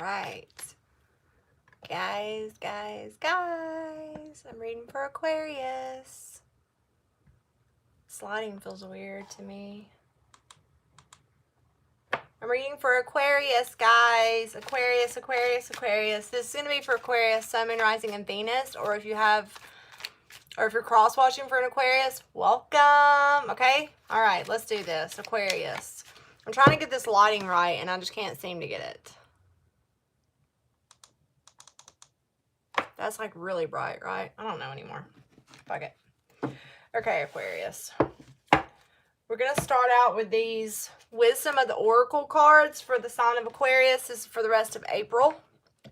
right. Guys, I'm reading for Aquarius. Sliding feels weird to me. I'm reading for Aquarius, guys. Aquarius. This is going to be for Aquarius, Sun, Moon, Rising, and Venus. Or if you're cross-watching for an Aquarius, welcome. Okay? All right, let's do this. Aquarius. I'm trying to get this lighting right, and I just can't seem to get it. That's like really bright, right? I don't know anymore. Fuck it. Okay, Aquarius. We're going to start out with these Wisdom of the Oracle cards for the sign of Aquarius. This is for the rest of April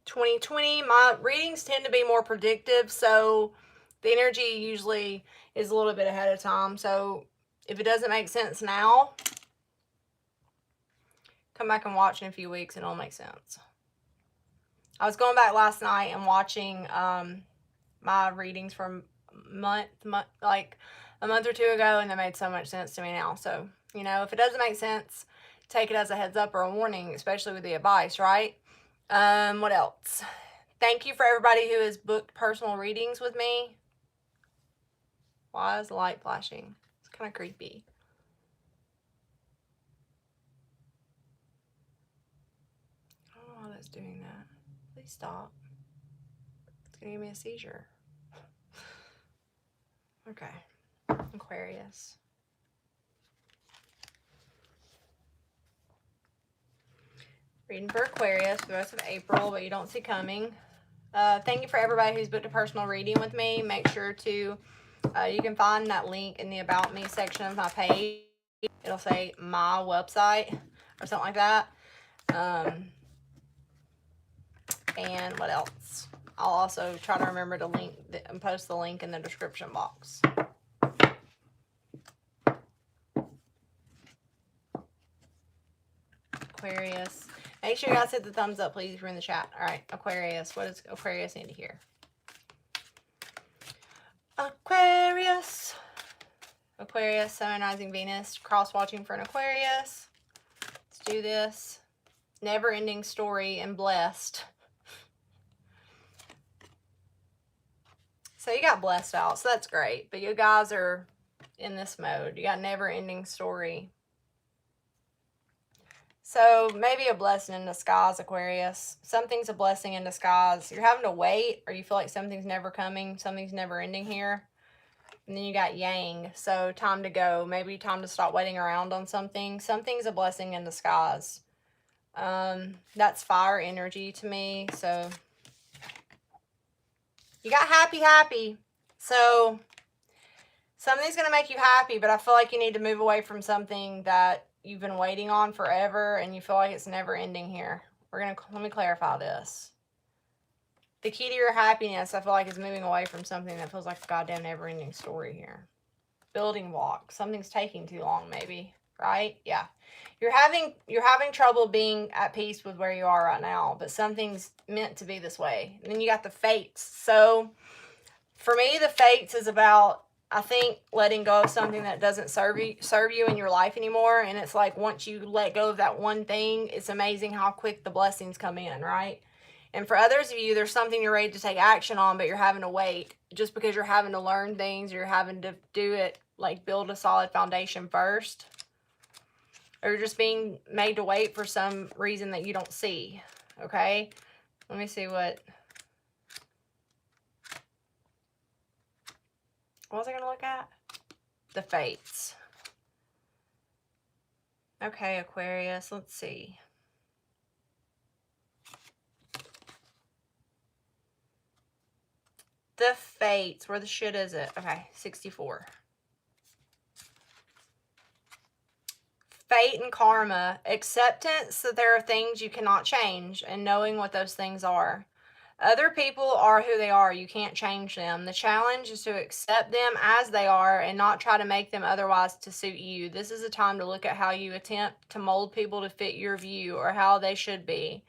2020. My readings tend to be more predictive, so the energy usually is a little bit ahead of time. So if it doesn't make sense now, come back and watch in a few weeks and it'll make sense. I was going back last night and watching my readings from like a month or two ago, and they made so much sense to me now. So, you know, if it doesn't make sense, take it as a heads up or a warning, especially with the advice, right? What else? Thank you for everybody who has booked personal readings with me. Why is the light flashing? It's kind of creepy. I don't know why that's doing that. Please stop. It's gonna give me a seizure. Okay. Aquarius. Reading for Aquarius for the rest of April, but you don't see coming. Thank you for everybody who's booked a personal reading with me. Make sure to, you can find that link in the About Me section of my page. It'll say my website or something like that. And what else? I'll also try to remember to link and post the link in the description box. Aquarius. Make sure you guys hit the thumbs up, please, if you're in the chat. All right, Aquarius. What does Aquarius need to hear? Aquarius. Aquarius, Sun, Rising, Venus. Cross-watching for an Aquarius. Let's do this. Never-ending story and blessed. So you got blessed out, so that's great. But you guys are in this mode. You got never-ending story. So maybe a blessing in disguise, Aquarius. Something's a blessing in disguise. You're having to wait, or you feel like something's never coming, something's never ending here. And then you got Yang, so time to go. Maybe time to stop waiting around on something. Something's a blessing in disguise. That's fire energy to me, so you got happy. So something's going to make you happy, but I feel like you need to move away from something that you've been waiting on forever and you feel like it's never ending here. Let me clarify this. The key to your happiness, I feel like, is moving away from something that feels like a goddamn never-ending story here. Building block. Something's taking too long, maybe. Right? Yeah. You're having trouble being at peace with where you are right now, but something's meant to be this way. And then you got the fates. So for me, the fates is about, I think, letting go of something that doesn't serve you in your life anymore. And it's like once you let go of that one thing, it's amazing how quick the blessings come in, right? And for others of you, there's something you're ready to take action on, but you're having to wait just because you're having to learn things. You're having to do it, like build a solid foundation first. Or you're just being made to wait for some reason that you don't see. Okay? Let me see what was I going to look at? The fates. Okay, Aquarius. Let's see. The fates. Where the shit is it? Okay, 64. Fate and karma. Acceptance that there are things you cannot change and knowing what those things are. Other people are who they are. You can't change them. The challenge is to accept them as they are and not try to make them otherwise to suit you. This is a time to look at how you attempt to mold people to fit your view or how they should be,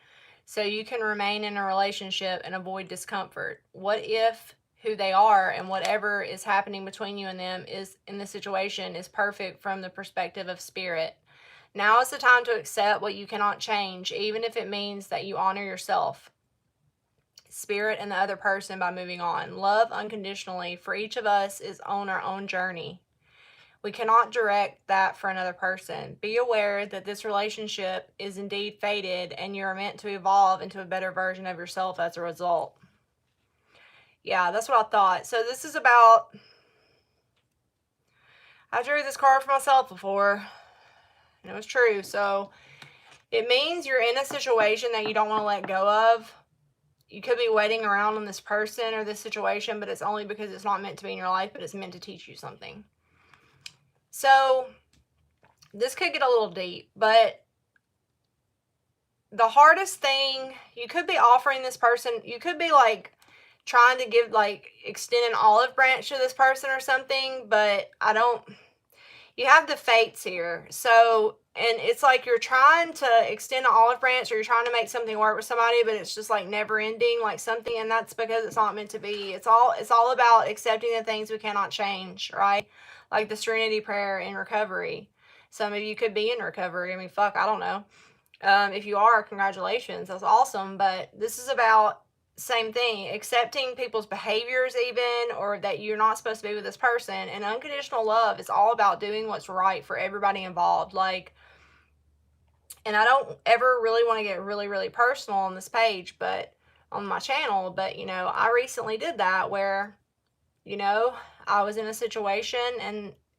so you can remain in a relationship and avoid discomfort. What if who they are and whatever is happening between you and them is in this situation is perfect from the perspective of spirit? Now is the time to accept what you cannot change, even if it means that you honor yourself, spirit, and the other person by moving on. Love unconditionally for each of us is on our own journey. We cannot direct that for another person. Be aware that this relationship is indeed fated and you are meant to evolve into a better version of yourself as a result. Yeah, that's what I thought. So this is about, I drew this card for myself before, and it was true. So it means you're in a situation that you don't want to let go of. You could be waiting around on this person or this situation, but it's only because it's not meant to be in your life, but it's meant to teach you something. So this could get a little deep, but the hardest thing, you could be offering this person, you could be like trying to give, like, extend an olive branch to this person or something, but you have the fates here. So, and it's like you're trying to extend an olive branch or you're trying to make something work with somebody, but it's just like never ending, like something, and that's because it's not meant to be. It's all about accepting the things we cannot change, right? Like the Serenity Prayer in recovery. Some of you could be in recovery. I mean, fuck, I don't know. If you are, congratulations, that's awesome. But this is about, same thing, accepting people's behaviors even, or that you're not supposed to be with this person. And unconditional love is all about doing what's right for everybody involved. Like, and I don't ever really want to get really, really personal on this page, but on my channel, but you know, I recently did that where, you know, I was in a situation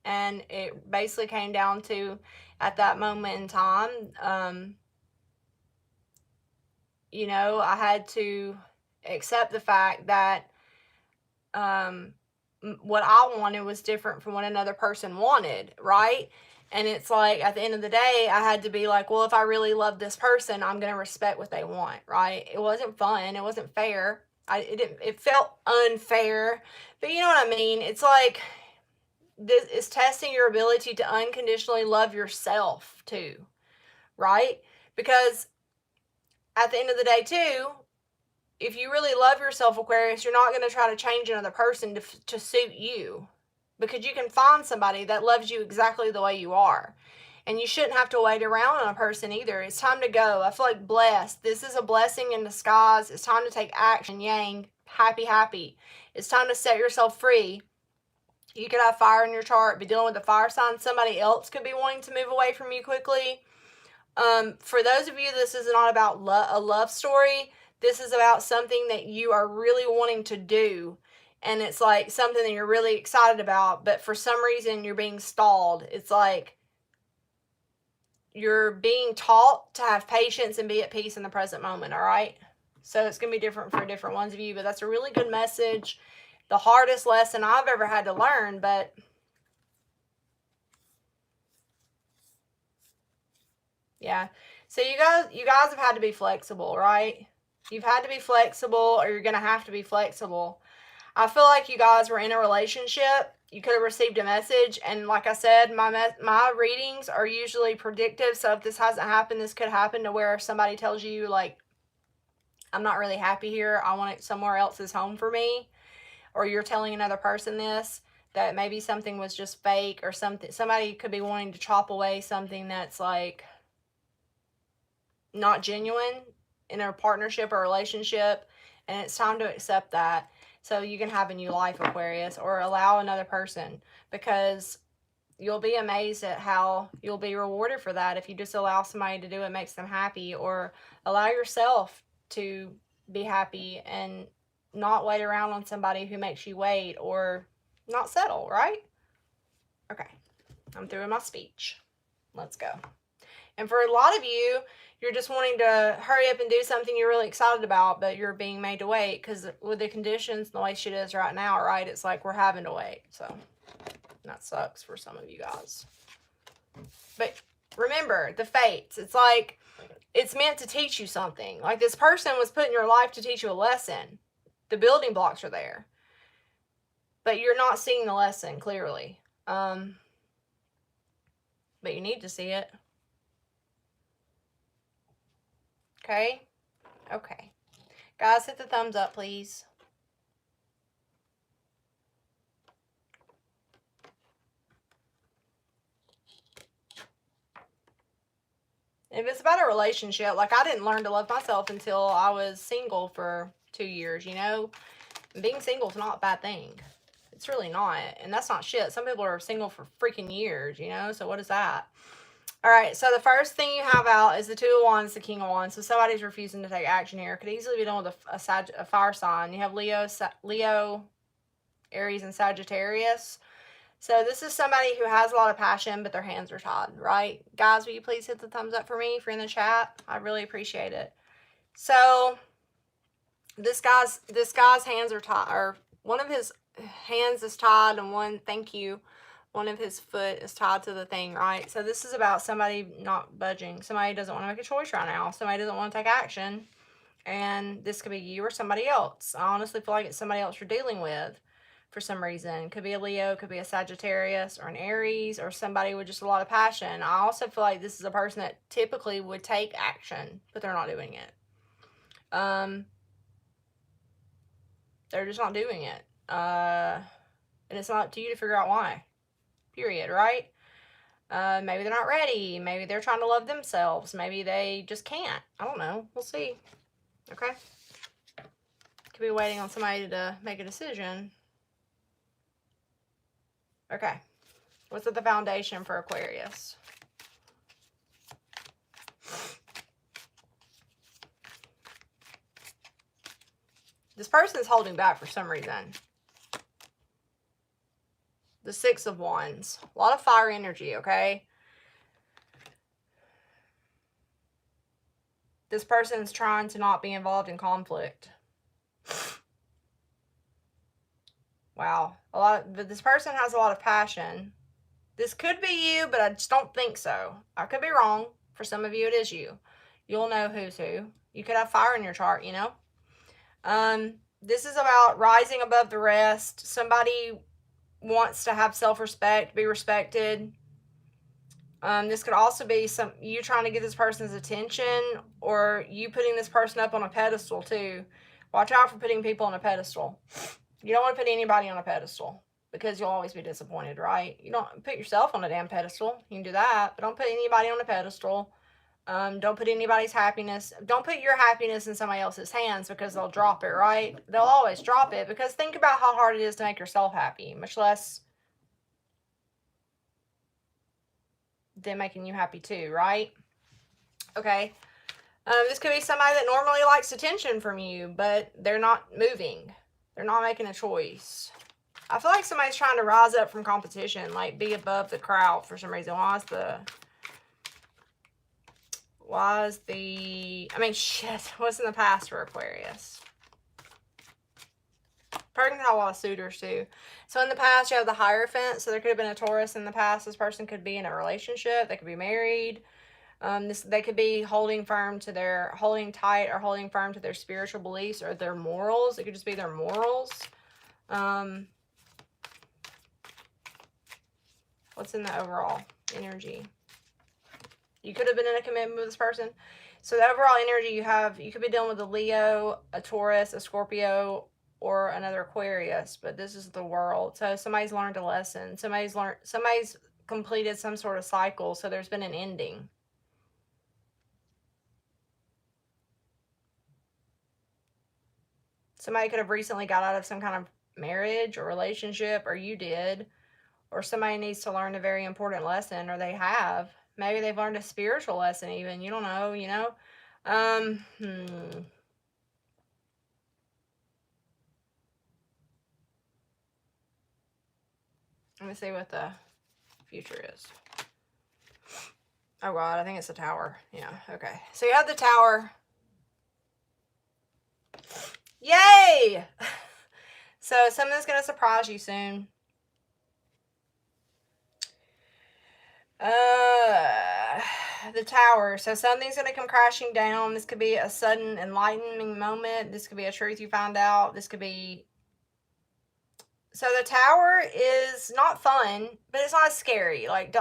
and it basically came down to, at that moment in time, you know, I had to accept the fact that what I wanted was different from what another person wanted, right? And it's like, at the end of the day, I had to be like, well, if I really love this person, I'm going to respect what they want, right? It wasn't fun. It wasn't fair. It felt unfair, but you know what I mean? It's like, this is testing your ability to unconditionally love yourself too, right? Because at the end of the day too, if you really love yourself, Aquarius, you're not going to try to change another person to suit you, because you can find somebody that loves you exactly the way you are. And you shouldn't have to wait around on a person either. It's time to go. I feel like blessed. This is a blessing in disguise. It's time to take action. Yang, happy, happy. It's time to set yourself free. You could have fire in your chart, be dealing with a fire sign. Somebody else could be wanting to move away from you quickly. For those of you, this is not about a love story. This is about something that you are really wanting to do. And it's like something that you're really excited about, but for some reason you're being stalled. It's like you're being taught to have patience and be at peace in the present moment, all right? So it's going to be different for different ones of you, but that's a really good message. The hardest lesson I've ever had to learn, but yeah. So you guys have had to be flexible, right? You've had to be flexible, or you're going to have to be flexible. I feel like you guys were in a relationship. You could have received a message. And like I said, my readings are usually predictive. So if this hasn't happened, this could happen to where somebody tells you, like, I'm not really happy here. I want it somewhere else is home for me. Or you're telling another person this, that maybe something was just fake or something. Somebody could be wanting to chop away something that's like not genuine in a partnership or relationship, and it's time to accept that so you can have a new life, Aquarius, or allow another person, because you'll be amazed at how you'll be rewarded for that if you just allow somebody to do what makes them happy, or allow yourself to be happy and not wait around on somebody who makes you wait, or not settle, right? Okay, I'm through with my speech. Let's go. And for a lot of you, you're just wanting to hurry up and do something you're really excited about, but you're being made to wait because with the conditions the way shit is right now, right, it's like we're having to wait. So that sucks for some of you guys. But remember, the fates, it's like it's meant to teach you something. Like this person was put in your life to teach you a lesson. The building blocks are there. But you're not seeing the lesson clearly. But you need to see it. Okay? Okay. Guys, hit the thumbs up, please. If it's about a relationship, like I didn't learn to love myself until I was single for 2 years, you know? Being single is not a bad thing. It's really not. And that's not shit. Some people are single for freaking years, you know? So what is that? All right, so the first thing you have out is the Two of Wands, the King of Wands. So somebody's refusing to take action here. Could easily be done with a fire sign. You have Leo, Aries, and Sagittarius. So this is somebody who has a lot of passion, but their hands are tied, right? Guys, will you please hit the thumbs up for me if you're in the chat? I really appreciate it. So this guy's hands are tied, or one of his hands is tied, and one of his foot is tied to the thing, right? So this is about somebody not budging. Somebody doesn't want to make a choice right now. Somebody doesn't want to take action. And this could be you or somebody else. I honestly feel like it's somebody else you're dealing with for some reason. Could be a Leo, could be a Sagittarius or an Aries, or somebody with just a lot of passion. I also feel like this is a person that typically would take action, but they're not doing it. They're just not doing it. And it's not up to you to figure out why. Period, right? Maybe they're not ready. Maybe they're trying to love themselves. Maybe they just can't. I don't know. We'll see. Okay? Could be waiting on somebody to make a decision. Okay. What's at the foundation for Aquarius? This person is holding back for some reason. The Six of Wands. A lot of fire energy, okay? This person's trying to not be involved in conflict. Wow. But this person has a lot of passion. This could be you, but I just don't think so. I could be wrong. For some of you, it is you. You'll know who's who. You could have fire in your chart, you know? This is about rising above the rest. Somebody wants to have self-respect, be respected. This could also be you trying to get this person's attention, or you putting this person up on a pedestal too. Watch out for putting people on a pedestal. You don't want to put anybody on a pedestal, because you'll always be disappointed, right? You don't put yourself on a damn pedestal. You can do that, but don't put anybody on a pedestal. Don't put anybody's happiness. Don't put your happiness in somebody else's hands, because they'll drop it, right? They'll always drop it, because think about how hard it is to make yourself happy, much less them making you happy too, right? Okay. This could be somebody that normally likes attention from you, but they're not moving. They're not making a choice. I feel like somebody's trying to rise up from competition, like be above the crowd for some reason. What's in the past for Aquarius? Person can have a lot of suitors too. So in the past, you have the Hierophant. So there could have been a Taurus in the past. This person could be in a relationship. They could be married. They could be holding tight or holding firm to their spiritual beliefs or their morals. It could just be their morals. What's in the overall energy? You could have been in a commitment with this person. So the overall energy you could be dealing with a Leo, a Taurus, a Scorpio, or another Aquarius, but this is the World. So somebody's learned a lesson. Somebody's completed some sort of cycle, so there's been an ending. Somebody could have recently got out of some kind of marriage or relationship, or you did, or somebody needs to learn a very important lesson, or they have. Maybe they've learned a spiritual lesson even. You don't know, you know? Let me see what the future is. Oh, God, I think it's the Tower. Yeah, okay. So you have the Tower. Yay! So something's going to surprise you soon. The Tower. So something's going to come crashing down. This could be a sudden enlightening moment. This could be a truth you find out. This could be... So the Tower is not fun, but it's not scary. Like,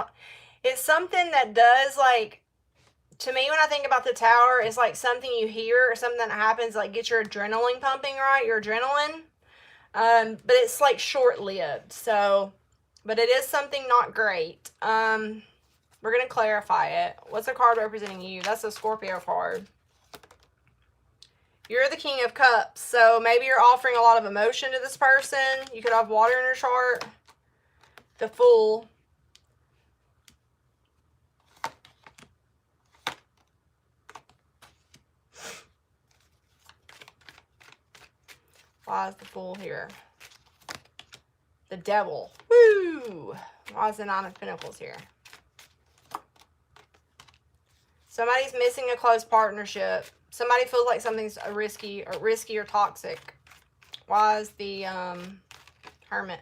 it's something that does, like, to me, when I think about the Tower, it's like something you hear or something that happens, like, get your adrenaline pumping, right? Your adrenaline. But it's, like, short-lived. So, but it is something not great. We're going to clarify it. What's a card representing you? That's a Scorpio card. You're the King of Cups, so maybe you're offering a lot of emotion to this person. You could have water in your chart. The Fool. Why is the Fool here? The Devil. Woo! Why is the Nine of Pentacles here? Somebody's missing a close partnership. Somebody feels like something's risky or toxic. Why is the Hermit?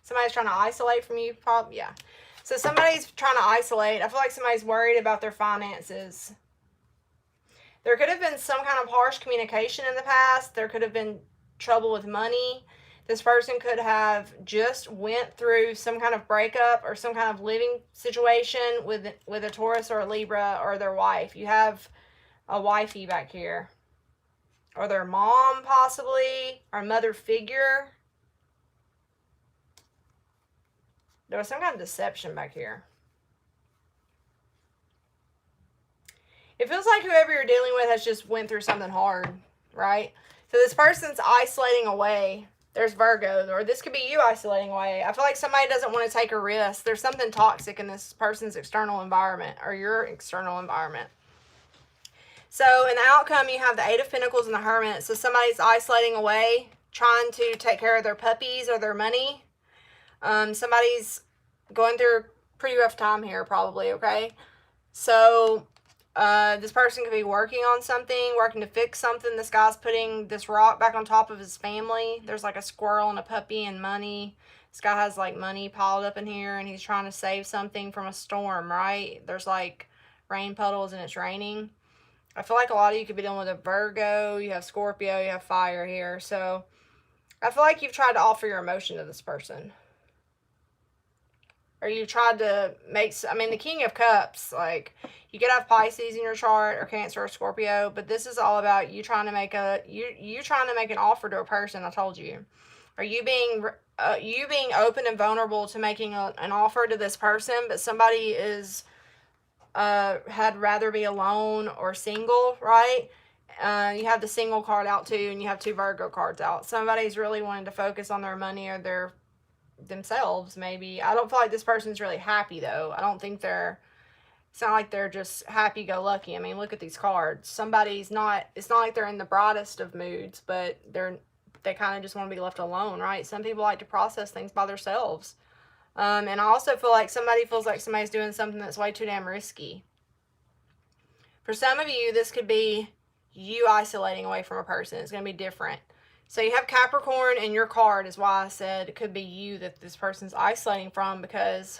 Somebody's trying to isolate from you, probably. Yeah. So somebody's trying to isolate. I feel like somebody's worried about their finances. There could have been some kind of harsh communication in the past. There could have been trouble with money. This person could have just went through some kind of breakup or some kind of living situation with a Taurus or a Libra or their wife. You have a wifey back here. Or their mom, possibly. Or mother figure. There was some kind of deception back here. It feels like whoever you're dealing with has just went through something hard, right? So this person's isolating away. There's Virgo, or this could be you isolating away. I feel like somebody doesn't want to take a risk. There's something toxic in this person's external environment or your external environment. So in the outcome, you have the Eight of Pentacles and the Hermit. So somebody's isolating away, trying to take care of their puppies or their money. Somebody's going through a pretty rough time here, probably, okay? So this person could be working on something, working to fix something. This guy's putting this rock back on top of his family. There's like a squirrel and a puppy and money. This guy has like money piled up in here and he's trying to save something from a storm, right? There's like rain puddles and it's raining. I feel like a lot of you could be dealing with a Virgo. You have Scorpio, you have fire here. So I feel like you've tried to offer your emotion to this person. Or you tried to make, I mean, the King of Cups, like, you could have Pisces in your chart, or Cancer, or Scorpio, but this is all about you trying to make you trying to make an offer to a person, I told you. Or you being open and vulnerable to making an offer to this person, but somebody is, had rather be alone or single, right? You have the single card out too, and you have two Virgo cards out. Somebody's really wanting to focus on their money or their themselves, maybe. I don't feel like this person's really happy though. I don't think it's not like they're just happy-go-lucky. I mean, look at these cards. Somebody's not, it's not like they're in the brightest of moods, but they kind of just want to be left alone, right? Some people like to process things by themselves. And I also feel like somebody feels like somebody's doing something that's way too damn risky. For some of you, this could be you isolating away from a person. It's going to be different. So you have Capricorn in your card is why I said it could be you that this person's isolating from, because,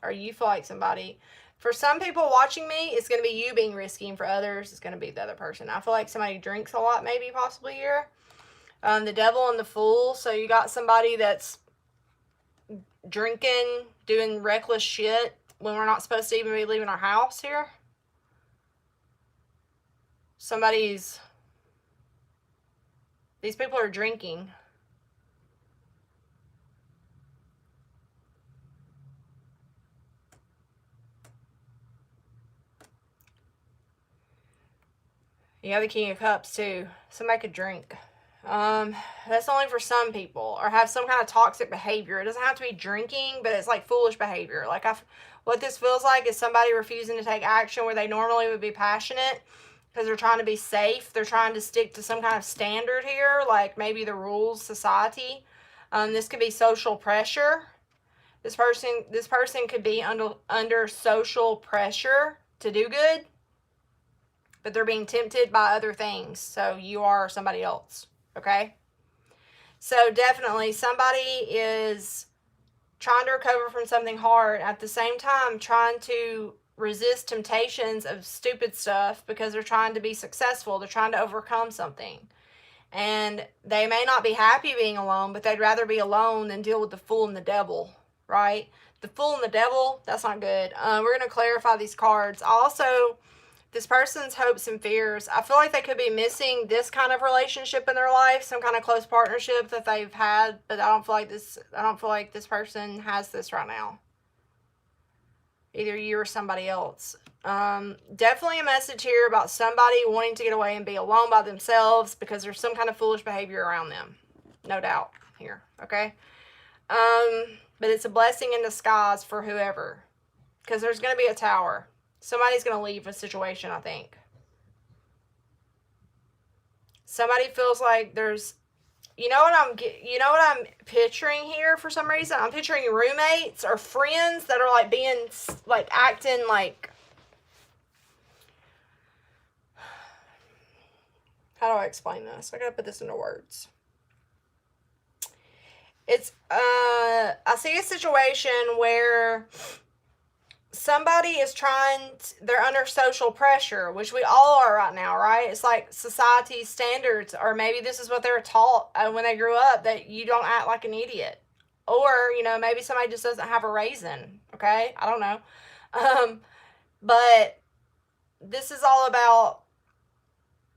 or you feel like somebody, for some people watching me, it's going to be you being risky, and for others, it's going to be the other person. I feel like somebody drinks a lot maybe possibly here. The Devil and the Fool. So you got somebody that's drinking, doing reckless shit when we're not supposed to even be leaving our house here. These people are drinking. You have the King of Cups too. Somebody could drink. That's only for some people, or have some kind of toxic behavior. It doesn't have to be drinking, but it's like foolish behavior. Like what this feels like is somebody refusing to take action where they normally would be passionate because they're trying to be safe. They're trying to stick to some kind of standard here, like maybe the rules, society. This could be social pressure. This person could be under social pressure to do good, but they're being tempted by other things. So you are somebody else. Okay? So definitely somebody is trying to recover from something hard, at the same time trying to resist temptations of stupid stuff because they're trying to be successful. They're trying to overcome something. And they may not be happy being alone, but they'd rather be alone than deal with the Fool and the Devil, right? The Fool and the Devil, that's not good. We're going to clarify these cards. Also, this person's hopes and fears. I feel like they could be missing this kind of relationship in their life, some kind of close partnership that they've had, but I don't feel like this person has this right now. Either you or somebody else. Definitely a message here about somebody wanting to get away and be alone by themselves because there's some kind of foolish behavior around them. No doubt here, okay? But it's a blessing in disguise for whoever. Because there's going to be a tower. Somebody's going to leave a situation, I think. Somebody feels like there's... You know what I'm picturing here for some reason? I'm picturing roommates or friends that are like being, like acting like... How do I explain this? I gotta put this into words. It's, I see a situation where somebody is they're under social pressure, which we all are right now, right? It's like society standards, or maybe this is what they were taught when they grew up, that you don't act like an idiot. Or, you know, maybe somebody just doesn't have a raisin, okay? I don't know. But this is all about,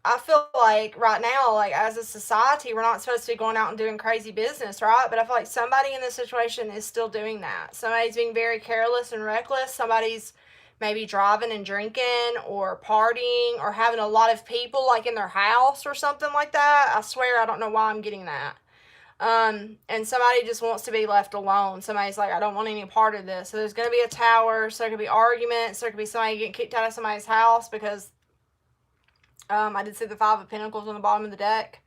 I feel like right now, like as a society, we're not supposed to be going out and doing crazy business, right? But I feel like somebody in this situation is still doing that. Somebody's being very careless and reckless. Somebody's maybe driving and drinking or partying or having a lot of people like in their house or something like that. I swear I don't know why I'm getting that. And somebody just wants to be left alone. Somebody's like, I don't want any part of this. So there's going to be a tower. So there could be arguments. There could be somebody getting kicked out of somebody's house because I did see the 5 of Pentacles on the bottom of the deck.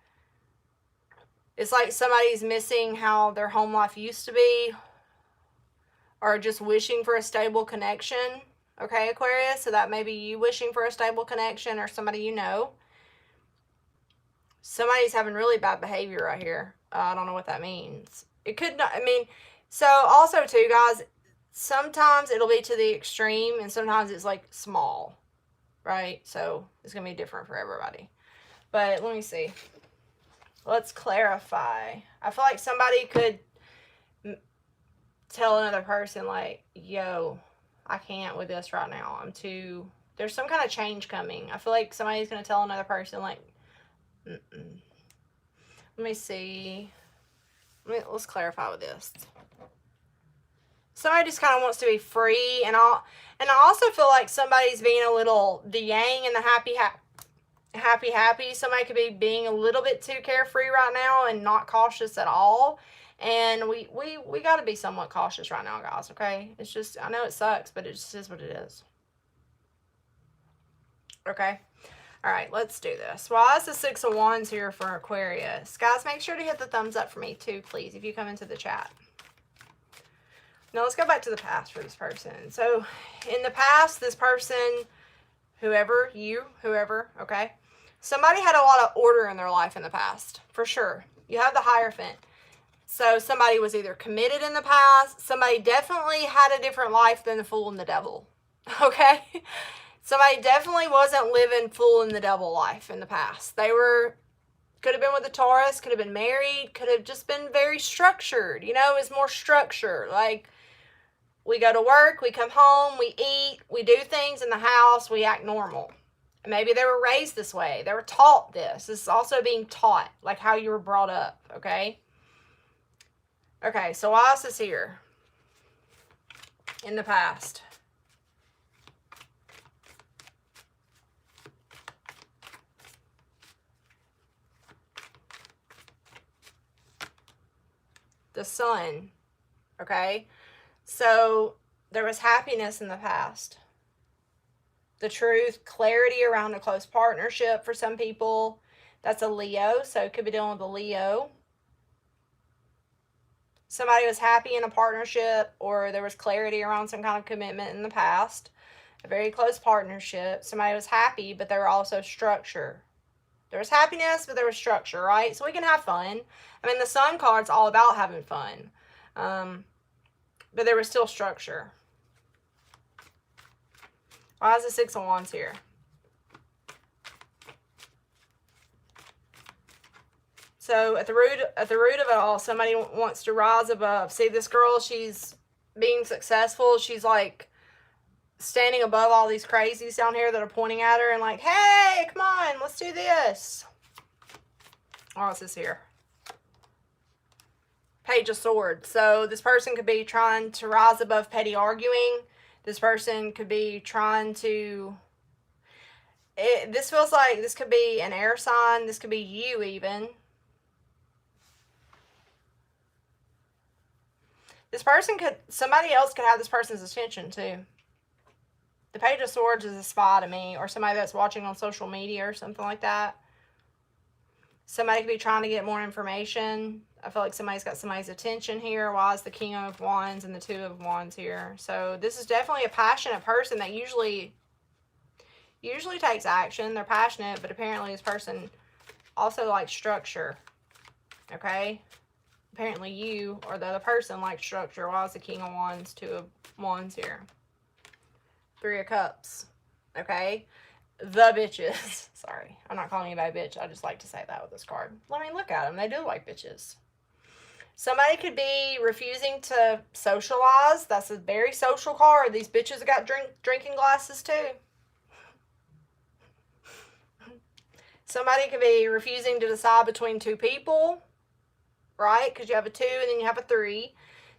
It's like somebody's missing how their home life used to be, or just wishing for a stable connection. Okay, Aquarius? So that may be you wishing for a stable connection, or somebody you know. Somebody's having really bad behavior right here. I don't know what that means. It could not, I mean, so also too, guys, sometimes it'll be to the extreme, and sometimes it's like small. Right? So it's going to be different for everybody. But let me see. Let's clarify. I feel like somebody could tell another person like, yo, I can't with this right now. There's some kind of change coming. I feel like somebody's going to tell another person like, Let me see. Let's clarify with this. Somebody just kind of wants to be free, and I also feel like somebody's being a little the yang and the happy. Somebody could be being a little bit too carefree right now and not cautious at all. And we got to be somewhat cautious right now, guys, okay? It's just, I know it sucks, but it just is what it is. Okay? All right, let's do this. Well, that's the 6 of Wands here for Aquarius. Guys, make sure to hit the thumbs up for me too, please, if you come into the chat. Now, let's go back to the past for this person. So, in the past, this person, whoever, okay? Somebody had a lot of order in their life in the past, for sure. You have the Hierophant. So, somebody was either committed in the past. Somebody definitely had a different life than the Fool and the Devil, okay? Somebody definitely wasn't living Fool and the Devil life in the past. They could have been with a Taurus, could have been married, could have just been very structured. You know, it's more structure. Like, we go to work, we come home, we eat, we do things in the house, we act normal. Maybe they were raised this way. They were taught this. This is also being taught, like how you were brought up, okay? Okay, so why is this here? In the past. The Sun, okay? So there was happiness in the past. The truth, clarity around a close partnership for some people. That's a Leo, so it could be dealing with a Leo. Somebody was happy in a partnership, or there was clarity around some kind of commitment in the past. A very close partnership. Somebody was happy, but there were also structure. There was happiness, but there was structure, right? So we can have fun. I mean, the Sun card's all about having fun. But there was still structure. Why is the 6 of Wands here? So at the root of it all, somebody wants to rise above. See, this girl, she's being successful. She's like standing above all these crazies down here that are pointing at her and like, hey, come on, let's do this. Oh, what's this here? Page of Swords. So this person could be trying to rise above petty arguing. This person could be trying to... this feels like this could be an air sign. This could be you even. This person could... somebody else could have this person's attention too. The Page of Swords is a spy to me, or somebody that's watching on social media or something like that. Somebody could be trying to get more information. I feel like somebody's got somebody's attention here. Why is the King of Wands and the Two of Wands here? So this is definitely a passionate person that usually takes action. They're passionate, but apparently this person also likes structure. Okay? Apparently you or the other person likes structure. Why is the King of Wands, Two of Wands here? Three of Cups. Okay? The bitches. Sorry. I'm not calling anybody a bitch. I just like to say that with this card. Let me look at them. They do like bitches. Somebody could be refusing to socialize. That's a very social card. These bitches have got drinking glasses too. Somebody could be refusing to decide between two people. Right? Because you have a 2 and then you have a 3.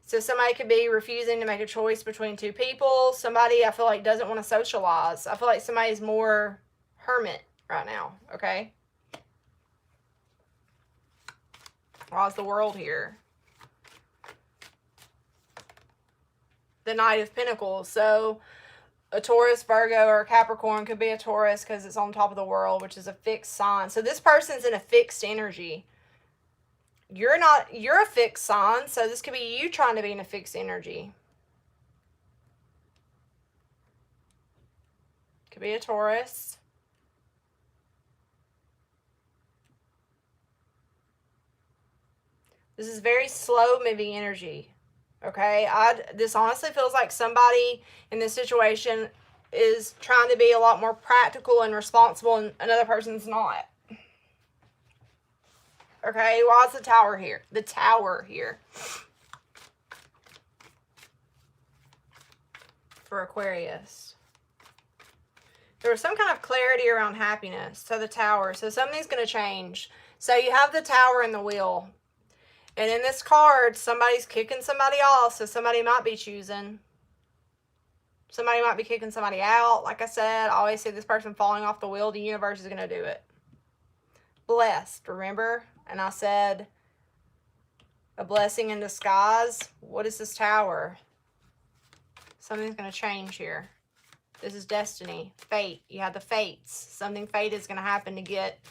So somebody could be refusing to make a choice between two people. Somebody, I feel like, doesn't want to socialize. I feel like somebody's more hermit right now, okay? Why's the World here? The Knight of Pentacles. So a Taurus, Virgo, or a Capricorn could be a Taurus because it's on top of the World, which is a fixed sign. So this person's in a fixed energy. You're a fixed sign, so this could be you trying to be in a fixed energy. Could be a Taurus. This is very slow moving energy. Okay? This honestly feels like somebody in this situation is trying to be a lot more practical and responsible, and another person's not. Okay, why is the Tower here? The Tower here. For Aquarius. There was some kind of clarity around happiness. So the Tower. So something's going to change. So you have the Tower and the Wheel. And in this card, somebody's kicking somebody off. So somebody might be choosing. Somebody might be kicking somebody out. Like I said, I always see this person falling off the wheel. The universe is going to do it. Blessed, remember? And I said, a blessing in disguise. What is this Tower? Something's going to change here. This is destiny. Fate. You have the fates. Something fate is going to happen to get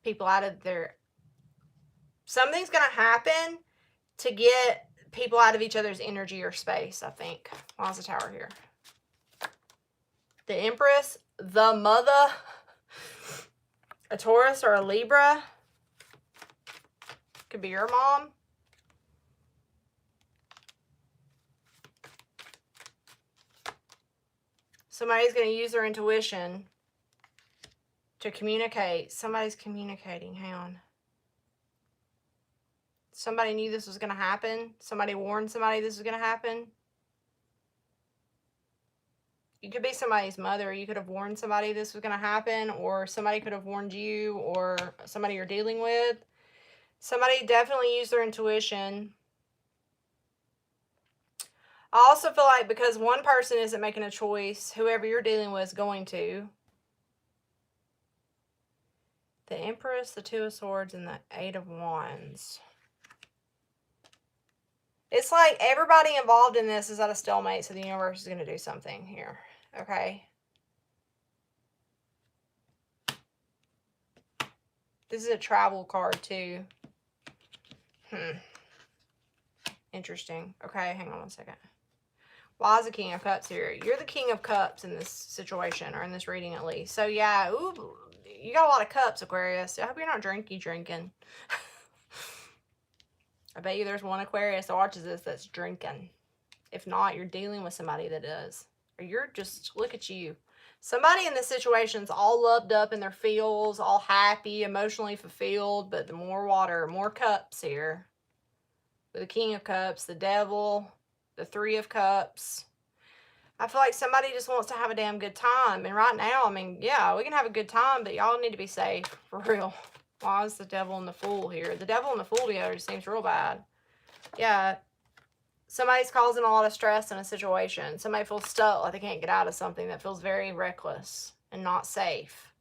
people out of their... Something's going to happen to get people out of each other's energy or space, I think. Why is the Tower here? The Empress. The Mother. A Taurus or a Libra. Could be your mom. Somebody's going to use their intuition to communicate. Somebody's communicating. Hang on. Somebody knew this was going to happen. Somebody warned somebody this was going to happen. You could be somebody's mother. You could have warned somebody this was going to happen, or somebody could have warned you, or somebody you're dealing with. Somebody definitely used their intuition. I also feel like because one person isn't making a choice, whoever you're dealing with is going to. The Empress, the Two of Swords, and the Eight of Wands. It's like everybody involved in this is at a stalemate, so the universe is going to do something here. Okay? This is a travel card, too. Interesting. Okay, hang on one second. Why is the King of Cups here? You're the King of Cups in this situation, or in this reading at least. So, yeah, ooh, you got a lot of cups, Aquarius. I hope you're not drinking. I bet you there's one Aquarius that watches this that's drinking. If not, you're dealing with somebody that does. Or you're just, look at you. Somebody in this situation is all loved up in their feels, all happy, emotionally fulfilled, but the more water, more cups here. With the King of Cups, the Devil, the Three of Cups. I feel like somebody just wants to have a damn good time. And right now, I mean, yeah, we can have a good time, but y'all need to be safe, for real. Why is the Devil and the Fool here? The Devil and the Fool together just seems real bad. Yeah. Somebody's causing a lot of stress in a situation. Somebody feels stuck, like they can't get out of something that feels very reckless and not safe.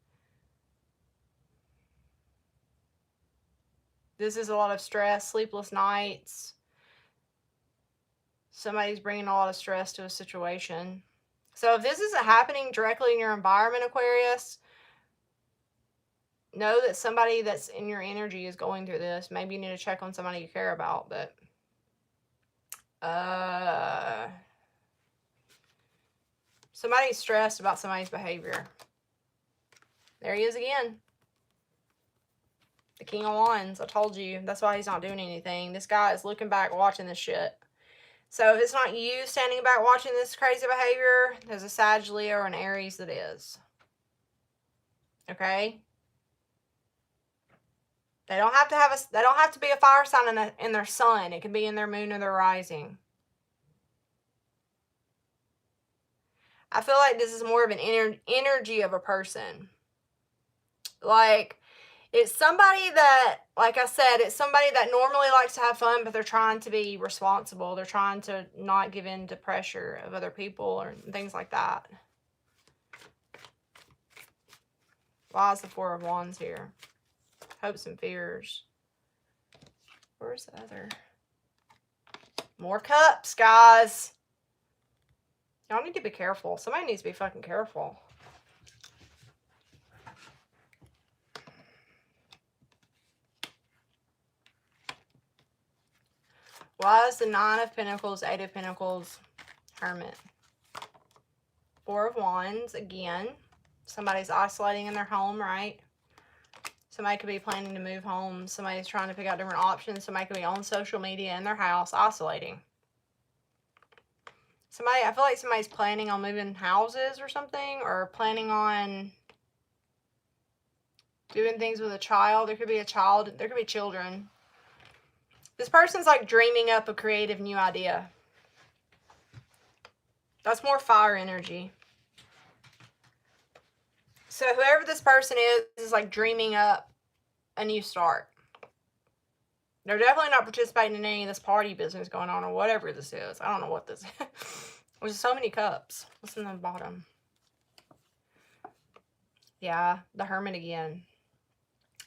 This is a lot of stress, sleepless nights. Somebody's bringing a lot of stress to a situation. So if this isn't happening directly in your environment, Aquarius, know that somebody that's in your energy is going through this. Maybe you need to check on somebody you care about, but somebody's stressed about somebody's behavior. There he is again. The King of Wands. I told you. That's why he's not doing anything. This guy is looking back, watching this shit. So if it's not you standing back watching this crazy behavior, there's a Sag, Leo, or an Aries that is. Okay? They don't have to be a fire sign in their sun. It can be in their moon or their rising. I feel like this is more of an energy of a person. Like, it's somebody that, like I said, it's somebody that normally likes to have fun, but they're trying to be responsible. They're trying to not give in to pressure of other people or things like that. Why is the Four of Wands here? Hopes and fears. Where's the other? More cups, guys. Y'all need to be careful. Somebody needs to be fucking careful. Why is the Nine of Pentacles, Eight of Pentacles, Hermit? Four of Wands, again. Somebody's isolating in their home, right? Somebody could be planning to move home. Somebody's trying to pick out different options. Somebody could be on social media in their house, isolating. I feel like somebody's planning on moving houses or something, or planning on doing things with a child. There could be a child. There could be children. This person's like dreaming up a creative new idea. That's more fire energy. So whoever this person is like dreaming up a new start. They're definitely not participating in any of this party business going on or whatever this is. I don't know what this is. There's so many cups. What's in the bottom? Yeah, the Hermit again.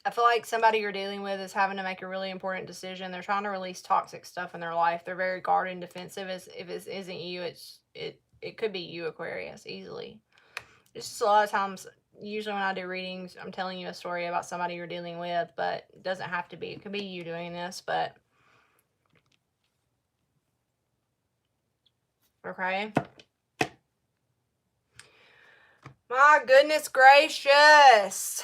I feel like somebody you're dealing with is having to make a really important decision. They're trying to release toxic stuff in their life. They're very guarded and defensive. If it isn't you, it could be you, Aquarius, easily. It's just a lot of times, usually when I do readings, I'm telling you a story about somebody you're dealing with, but it doesn't have to be. It could be you doing this, but okay. My goodness gracious.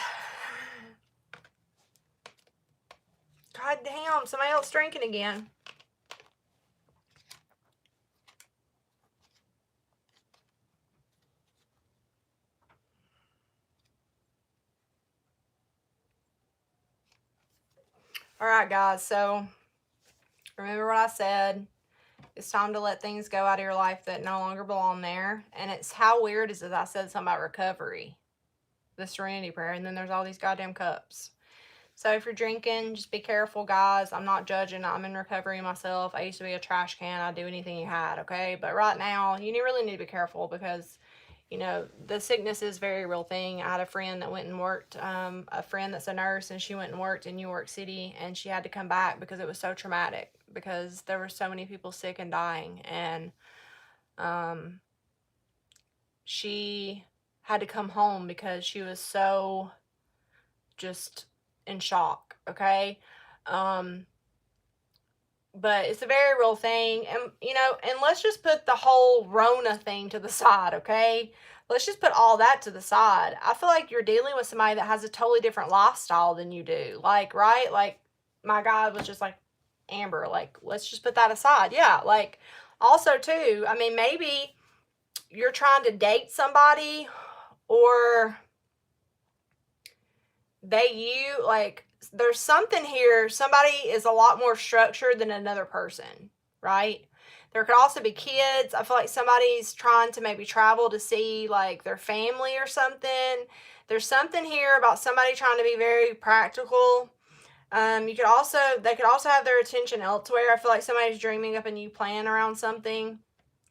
God damn, somebody else drinking again. All right, guys, so remember what I said. It's time to let things go out of your life that no longer belong there. And it's how weird is it? I said something about recovery, the Serenity Prayer, and then there's all these goddamn cups. So if you're drinking, just be careful, guys. I'm not judging. I'm in recovery myself. I used to be a trash can. I'd do anything you had, okay? But right now, you really need to be careful because, you know, the sickness is a very real thing. I had a friend that went and worked, a friend that's a nurse, and she went and worked in New York City, and she had to come back because it was so traumatic because there were so many people sick and dying. And she had to come home because she was so just in shock, okay? But it's a very real thing. And, you know, and let's just put the whole Rona thing to the side, okay? Let's just put all that to the side. I feel like you're dealing with somebody that has a totally different lifestyle than you do. Like, right? Like, my guy was just like, Amber, like, let's just put that aside. Yeah, like, also, too, I mean, maybe you're trying to date somebody or like, there's something here. Somebody is a lot more structured than another person, right? There could also be kids. I feel like somebody's trying to maybe travel to see like their family or something. There's something here about somebody trying to be very practical. They could also have their attention elsewhere. I feel like somebody's dreaming up a new plan around something.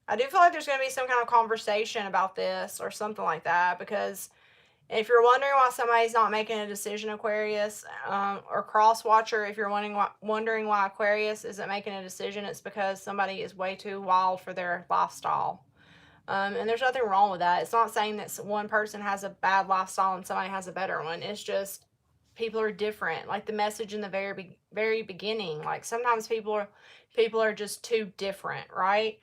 I do feel like there's going to be some kind of conversation about this or something like that, because if you're wondering why somebody's not making a decision, Aquarius, or cross watcher, if you're wondering why Aquarius isn't making a decision, it's because somebody is way too wild for their lifestyle. And there's nothing wrong with that. It's not saying that one person has a bad lifestyle and somebody has a better one. It's just people are different. Like the message in the very beginning. Like sometimes people are just too different, right?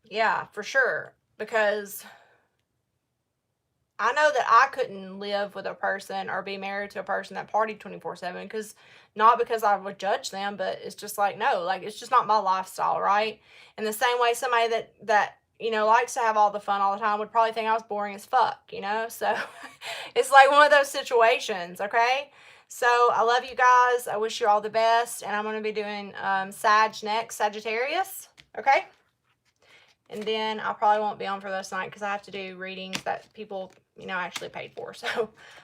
Yeah, for sure. Because I know that I couldn't live with a person or be married to a person that partied 24/7, because not because I would judge them, but it's just like, no, like it's just not my lifestyle, right? In the same way, somebody that likes to have all the fun all the time would probably think I was boring as fuck, so it's like one of those situations. Okay, so I love you guys. I wish you all the best, and I'm going to be doing Sag next, Sagittarius. Okay, and then I probably won't be on for this night because I have to do readings that people actually paid for. So,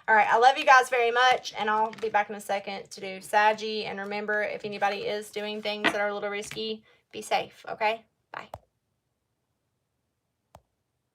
all right, I love you guys very much, and I'll be back in a second to do Saggy. And remember, if anybody is doing things that are a little risky, be safe, okay? Bye.